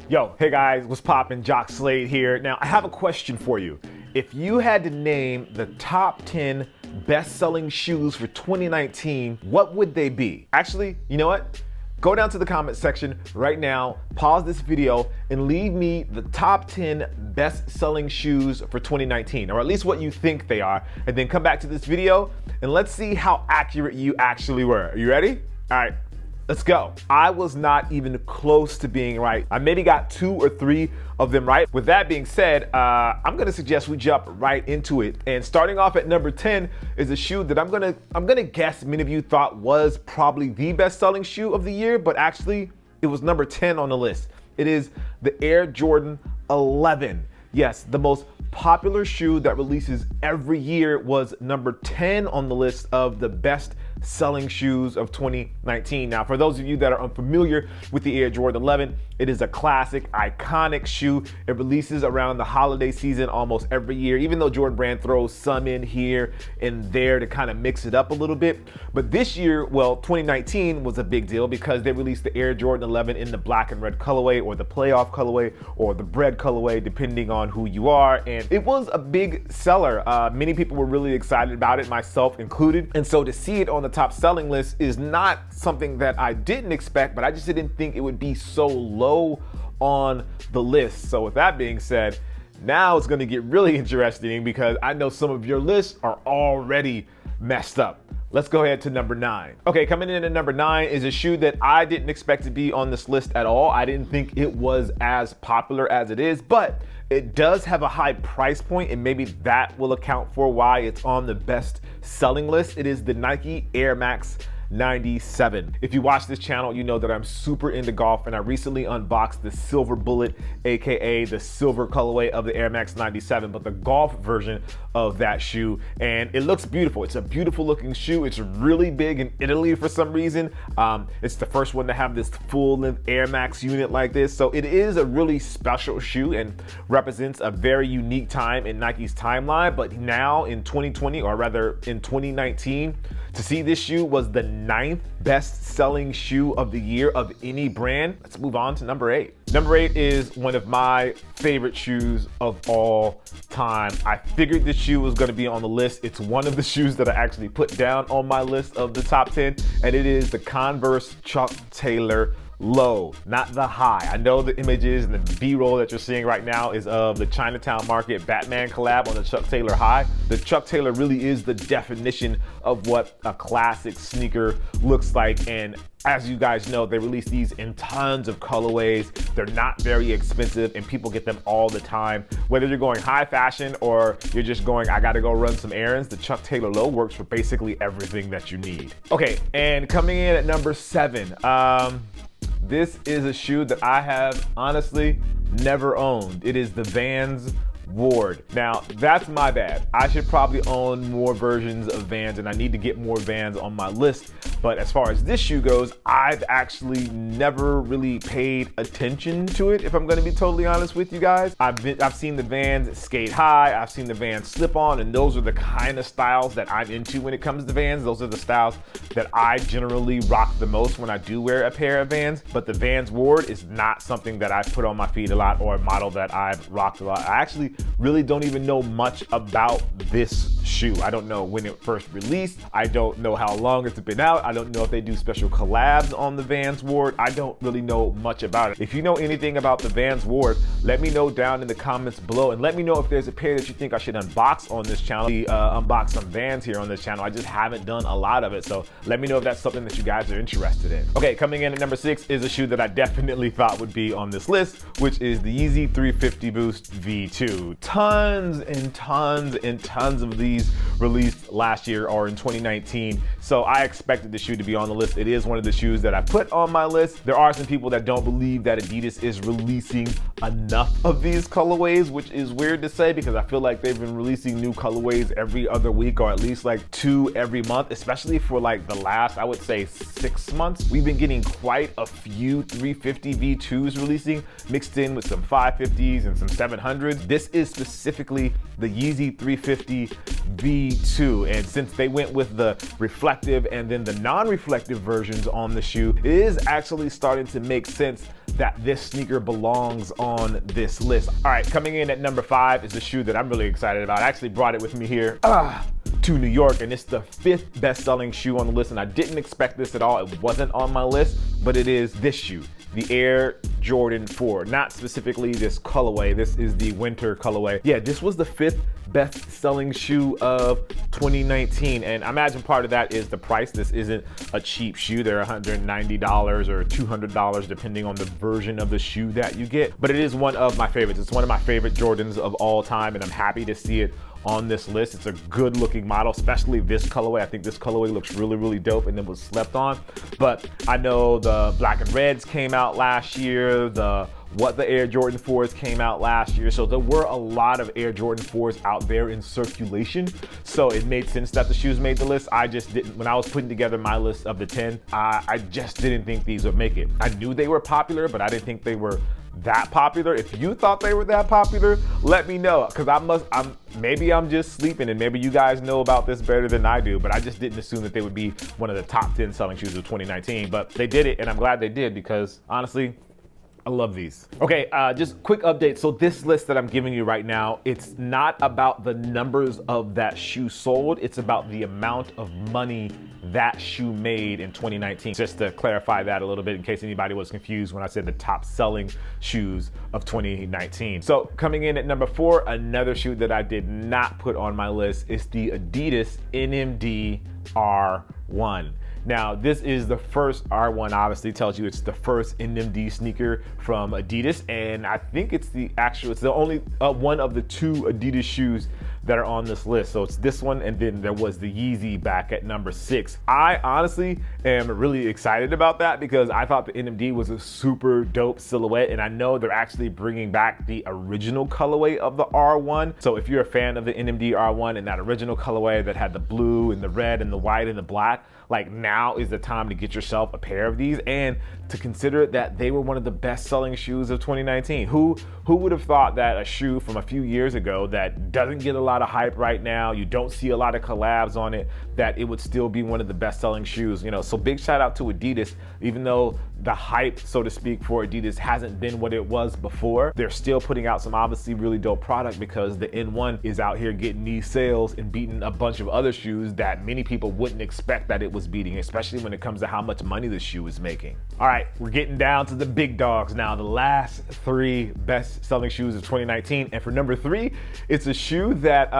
Yo, hey guys, what's poppin'? Jacques Slade here. Now, I have a question for you. If you had to name the top 10 best-selling shoes for 2019, what would they be? Actually, you know what? Go down to the comment section right now, pause this video, and leave me the top 10 best-selling shoes for 2019, or at least what you think they are, and then come back to this video, and let's see how accurate you actually were. Are you ready? All right. Let's go. I was not even close to being right. I maybe got 2 or 3 of them right. With that being said, I'm gonna suggest we jump right into it. And starting off at number 10 is a shoe that I'm gonna guess many of you thought was probably the best-selling shoe of the year, but actually it was number 10 on the list. It is the Air Jordan 11. Yes, the most popular shoe that releases every year was number 10 on the list of the best selling shoes of 2019. Now, for those of you that are unfamiliar with the Air Jordan 11, it is a classic, iconic shoe. It releases around the holiday season almost every year, even though Jordan Brand throws some in here and there to kind of mix it up a little bit. But this year, well, 2019 was a big deal because they released the Air Jordan 11 in the black and red colorway, or the playoff colorway, or the bread colorway, depending on who you are. And it was a big seller. Many people were really excited about it, myself included. And so to see it on the top selling list is not something that I didn't expect, but I just didn't think it would be so low on the list. So with that being said, now it's going to get really interesting because I know some of your lists are already messed up. Let's go ahead to number 9. Okay, coming in at number 9 is a shoe that I didn't expect to be on this list at all. I didn't think it was as popular as it is, but it does have a high price point, and maybe that will account for why it's on the best selling list. It is the Nike Air Max 97. If you watch this channel, you know that I'm super into golf, and I recently unboxed the Silver Bullet, aka the silver colorway of the Air Max 97, but the golf version of that shoe, and it looks beautiful. It's a beautiful looking shoe. It's really big in Italy for some reason. It's the first one to have this full length Air Max unit like this, so it is a really special shoe and represents a very unique time in Nike's timeline. But now in 2020, or rather in 2019, to see this shoe was the 9th best-selling shoe of the year of any brand. Let's move on to number 8. Number 8 is one of my favorite shoes of all time. I figured this shoe was going to be on the list. It's one of the shoes that I actually put down on my list of the top 10, and it is the Converse Chuck Taylor Low, not the high. I know the images and the B-roll that you're seeing right now is of the Chinatown Market Batman collab on the Chuck Taylor high. The Chuck Taylor really is the definition of what a classic sneaker looks like, and as you guys know, they release these in tons of colorways. They're not very expensive, and people get them all the time. Whether you're going high fashion or you're just going, I gotta go run some errands, the Chuck Taylor Low works for basically everything that you need. Okay, and coming in at number 7, this is a shoe that I have honestly never owned. It is the Vans Ward. Now, that's my bad. I should probably own more versions of Vans, and I need to get more Vans on my list. But as far as this shoe goes, I've actually never really paid attention to it, if I'm gonna be totally honest with you guys. I've seen the Vans skate high, I've seen the Vans slip on, and those are the kind of styles that I'm into when it comes to Vans. Those are the styles that I generally rock the most when I do wear a pair of Vans. But the Vans Ward is not something that I've put on my feet a lot, or a model that I've rocked a lot. I actually really don't even know much about this shoe. I don't know when it first released. I don't know how long it's been out. I don't know if they do special collabs on the Vans Ward. I don't really know much about it. If you know anything about the Vans Ward, let me know down in the comments below, and let me know if there's a pair that you think I should unbox on this channel. We unbox some Vans here on this channel. I just haven't done a lot of it, so let me know if that's something that you guys are interested in. Okay, coming in at number 6 is a shoe that I definitely thought would be on this list, which is the Yeezy 350 Boost V2. Tons and tons and tons of these released last year or in 2019, so I expected the shoe to be on the list. It is one of the shoes that I put on my list. There are some people that don't believe that Adidas is releasing enough of these colorways, which is weird to say because I feel like they've been releasing new colorways every other week, or at least like 2 every month, especially for like the last, I would say 6 months. We've been getting quite a few 350 V2s releasing, mixed in with some 550s and some 700s. This is specifically the Yeezy 350 V2. And since they went with the reflective and then the non-reflective versions on the shoe, it is actually starting to make sense that this sneaker belongs on this list. All right, coming in at number 5 is a shoe that I'm really excited about. I actually brought it with me here to New York, and it's the 5th best-selling shoe on the list, and I didn't expect this at all. It wasn't on my list, but it is this shoe, the Air Jordan 4. Not specifically this colorway. This is the winter colorway. Yeah, this was the 5th best-selling shoe of 2019, and I imagine part of that is the price. This isn't a cheap shoe. They're $190 or $200 depending on the version of the shoe that you get, but it is one of my favorites. It's one of my favorite Jordans of all time, and I'm happy to see it on this list. It's a good looking model, especially this colorway. I think this colorway looks really, really dope and it was slept on. But I know the black and reds came out last year, the Air Jordan 4s came out last year. So there were a lot of Air Jordan 4s out there in circulation. So it made sense that the shoes made the list. I just didn't, when I was putting together my list of the 10, I just didn't think these would make it. I knew they were popular, but I didn't think they were that popular. If you thought they were that popular, let me know, because maybe I'm just sleeping and maybe you guys know about this better than I do, but I just didn't assume that they would be one of the top 10 selling shoes of 2019. But they did it, and I'm glad they did, because honestly, I love these. Okay, just quick update. So this list that I'm giving you right now, it's not about the numbers of that shoe sold, it's about the amount of money that shoe made in 2019. Just to clarify that a little bit in case anybody was confused when I said the top selling shoes of 2019. So coming in at number 4, another shoe that I did not put on my list is the Adidas NMD R1. Now, this is the first R1, obviously tells you it's the first NMD sneaker from Adidas, and I think it's the only one of the 2 Adidas shoes that are on this list. So it's this one, and then there was the Yeezy back at number 6. I honestly am really excited about that because I thought the NMD was a super dope silhouette, and I know they're actually bringing back the original colorway of the R1. So if you're a fan of the NMD R1 and that original colorway that had the blue and the red and the white and the black, like, now is the time to get yourself a pair of these, and to consider that they were one of the best selling shoes of 2019. Who would have thought that a shoe from a few years ago that doesn't get a lot of hype right now, you don't see a lot of collabs on it, that it would still be one of the best selling shoes, you know? So big shout out to Adidas. Even though the hype, so to speak, for Adidas hasn't been what it was before, they're still putting out some obviously really dope product, because the N1 is out here getting these sales and beating a bunch of other shoes that many people wouldn't expect that it was beating, especially when it comes to how much money the shoe is making. All right, we're getting down to the big dogs now, the last 3 best selling shoes of 2019. And for number 3, it's a shoe that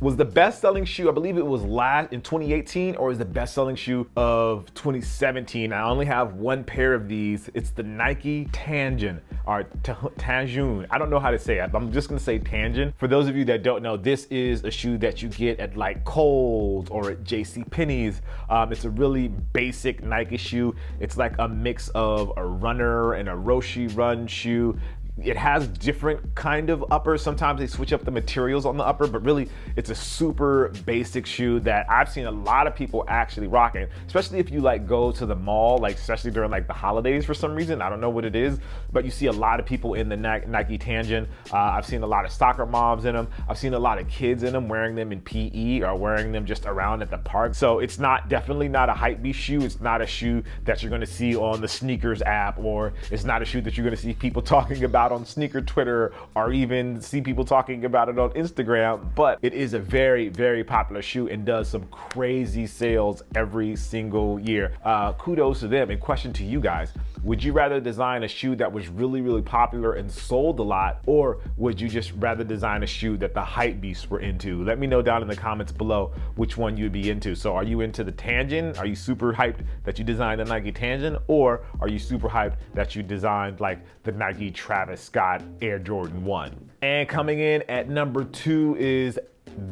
was the best selling shoe, I believe it was last in 2018, or is the best selling shoe of 2017. I only have one pair of these. It's the Nike Tanjun, or Tanjun. I don't know how to say it. I'm just gonna say Tanjun. For those of you that don't know, this is a shoe that you get at like Kohl's or at JCPenney's. It's a really basic Nike shoe. It's like a mix of a runner and a Roshe run shoe. It has different kind of uppers. Sometimes they switch up the materials on the upper, but really it's a super basic shoe that I've seen a lot of people actually rocking, especially if you like go to the mall, like especially during like the holidays for some reason. I don't know what it is, but you see a lot of people in the Nike Tanjun. I've seen a lot of soccer moms in them. I've seen a lot of kids in them wearing them in PE or wearing them just around at the park. So it's definitely not a hypebeast shoe. It's not a shoe that you're gonna see on the sneakers app, or it's not a shoe that you're gonna see people talking about on sneaker Twitter, or even see people talking about it on Instagram. But it is a very, very popular shoe and does some crazy sales every single year. Kudos to them. And question to you guys, would you rather design a shoe that was really, really popular and sold a lot, or would you just rather design a shoe that the hype beasts were into? Let me know down in the comments below which one you'd be into. So are you into the Tanjun? Are you super hyped that you designed the Nike Tanjun, or are you super hyped that you designed like the Nike Travis Scott Air Jordan 1? And coming in at number 2 is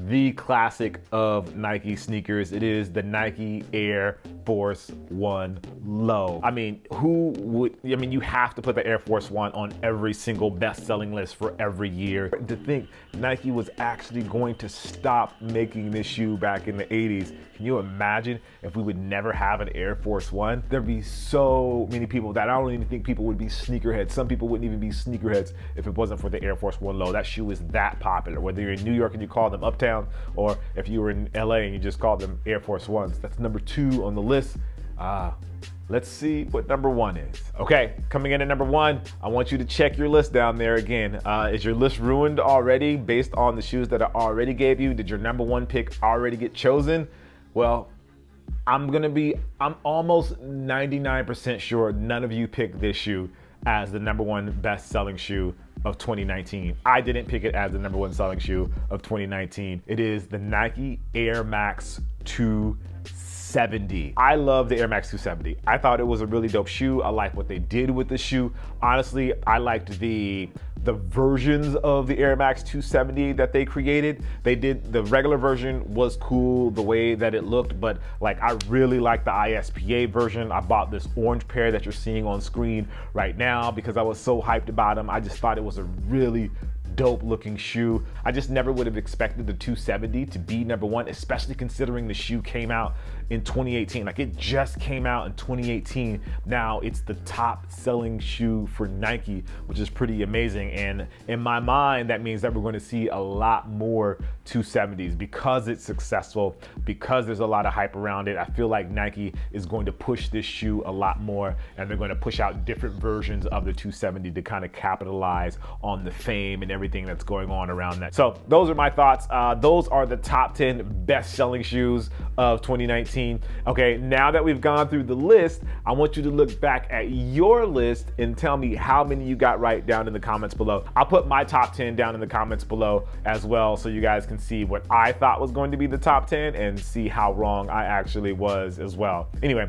the classic of Nike sneakers. It is the Nike Air Force One Low. I mean, you have to put the Air Force One on every single best-selling list for every year. To think Nike was actually going to stop making this shoe back in the 80s. Can you imagine if we would never have an Air Force One? There'd be so many people that I don't even think people would be sneakerheads. Some people wouldn't even be sneakerheads if it wasn't for the Air Force One Low. That shoe is that popular. Whether you're in New York and you call them Uptown, or if you were in LA and you just called them Air Force Ones. That's number 2 on the list. Let's see what number 1 is. Okay, coming in at number 1, I want you to check your list down there again. Is your list ruined already based on the shoes that I already gave you? Did your number 1 pick already get chosen? Well, I'm almost 99% sure none of you picked this shoe as the number 1 best-selling shoe of 2019. I didn't pick it as the number 1 selling shoe of 2019. It is the Nike Air Max 270. I love the Air Max 270. I thought it was a really dope shoe. I like what they did with the shoe. Honestly, I liked the versions of the Air Max 270 that they created. The regular version was cool the way that it looked, but like I really like the ISPA version. I bought this orange pair that you're seeing on screen right now because I was so hyped about them. I just thought it was a really dope looking shoe. I just never would have expected the 270 to be number 1, especially considering the shoe came out in 2018. Like, it just came out in 2018. Now it's the top selling shoe for Nike, which is pretty amazing. And in my mind, that means that we're going to see a lot more 270s because it's successful, because there's a lot of hype around it. I feel like Nike is going to push this shoe a lot more, and they're going to push out different versions of the 270 to kind of capitalize on the fame and everything that's going on around that. So those are my thoughts. Those are the top 10 best selling shoes of 2019. Okay, now that we've gone through the list, I want you to look back at your list and tell me how many you got right down in the comments below. I'll put my top 10 down in the comments below as well, so you guys can see what I thought was going to be the top 10 and see how wrong I actually was as well. Anyway,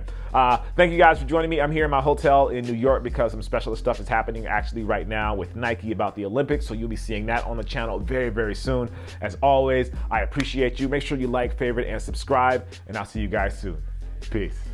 thank you guys for joining me. I'm here in my hotel in New York because some special stuff is happening actually right now with Nike about the Olympics, so you'll be seeing that on the channel very, very soon. As always, I appreciate you. Make sure you like, favorite, and subscribe, and I'll see you guys soon. Peace.